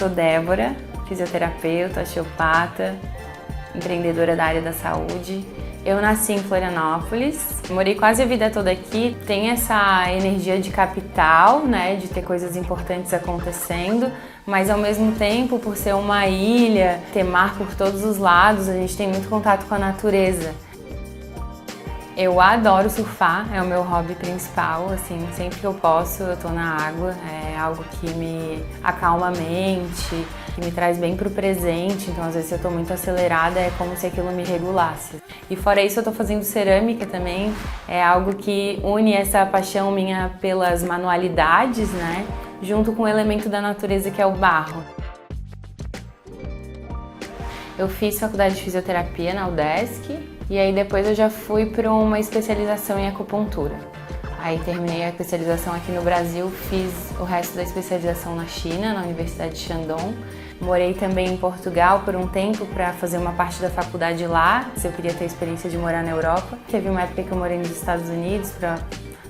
sou Débora, fisioterapeuta, osteopata, empreendedora da área da saúde. Eu nasci em Florianópolis, morei quase a vida toda aqui. Tem essa energia de capital, né, de ter coisas importantes acontecendo, mas ao mesmo tempo, por ser uma ilha, ter mar por todos os lados, a gente tem muito contato com a natureza. Eu adoro surfar, é o meu hobby principal, assim, sempre que eu posso eu tô na água, é algo que me acalma a mente, que me traz bem pro presente, então às vezes se eu tô muito acelerada é como se aquilo me regulasse. E fora isso eu tô fazendo cerâmica também, é algo que une essa paixão minha pelas manualidades, né, junto com o elemento da natureza que é o barro. Eu fiz faculdade de fisioterapia na UDESC e aí depois eu já fui para uma especialização em acupuntura. Aí terminei a especialização aqui no Brasil, fiz o resto da especialização na China, na Universidade de Shandong. Morei também em Portugal por um tempo para fazer uma parte da faculdade lá, se eu queria ter a experiência de morar na Europa. Teve uma época que eu morei nos Estados Unidos para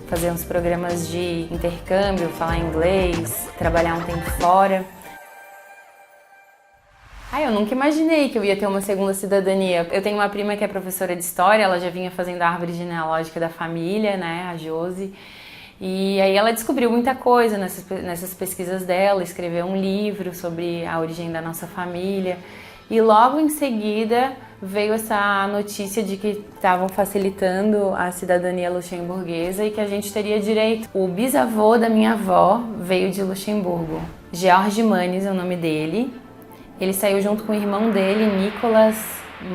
fazer uns programas de intercâmbio, falar inglês, trabalhar um tempo fora. Eu nunca imaginei que eu ia ter uma segunda cidadania. Eu tenho uma prima que é professora de história, ela já vinha fazendo a árvore genealógica da família, né, a Josi. E aí ela descobriu muita coisa nessas pesquisas dela, escreveu um livro sobre a origem da nossa família. E logo em seguida veio essa notícia de que estavam facilitando a cidadania luxemburguesa e que a gente teria direito. O bisavô da minha avó veio de Luxemburgo. George Manes é o nome dele. Ele saiu junto com o irmão dele, Nicolas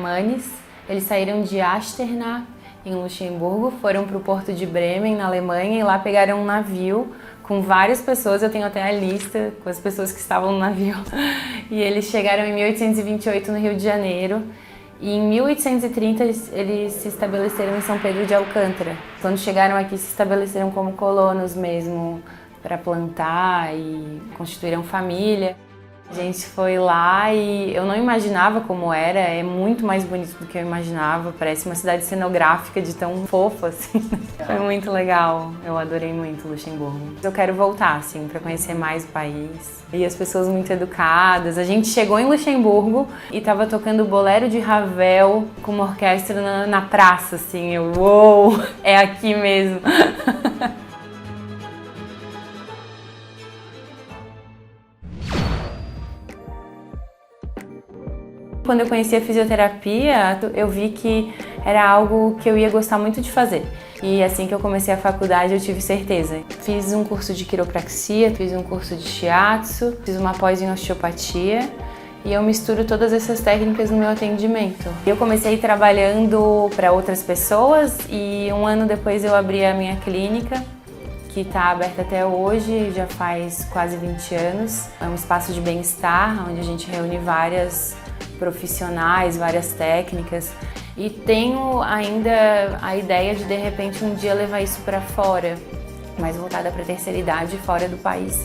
Manes. Eles saíram de Asternach, em Luxemburgo, foram para o porto de Bremen, na Alemanha, e lá pegaram um navio com várias pessoas. Eu tenho até a lista com as pessoas que estavam no navio. E eles chegaram em 1828 no Rio de Janeiro. E em 1830 eles se estabeleceram em São Pedro de Alcântara. Quando chegaram aqui, se estabeleceram como colonos mesmo, para plantar e constituíram família. A gente foi lá e eu não imaginava como era, é muito mais bonito do que eu imaginava, parece uma cidade cenográfica de tão fofa, assim. Foi muito legal, eu adorei muito Luxemburgo. Eu quero voltar, assim, para conhecer mais o país. E as pessoas muito educadas. A gente chegou em Luxemburgo e tava tocando o Bolero de Ravel com uma orquestra na praça, assim, uou, é aqui mesmo. Quando eu conheci a fisioterapia, eu vi que era algo que eu ia gostar muito de fazer. E assim que eu comecei a faculdade, eu tive certeza. Fiz um curso de quiropraxia, fiz um curso de shiatsu, fiz uma pós em osteopatia e eu misturo todas essas técnicas no meu atendimento. Eu comecei trabalhando para outras pessoas e um ano depois eu abri a minha clínica, que está aberta até hoje, já faz quase 20 anos. É um espaço de bem-estar, onde a gente reúne várias profissionais, várias técnicas, e tenho ainda a ideia de repente um dia levar isso para fora, mais voltada para a terceira idade, fora do país.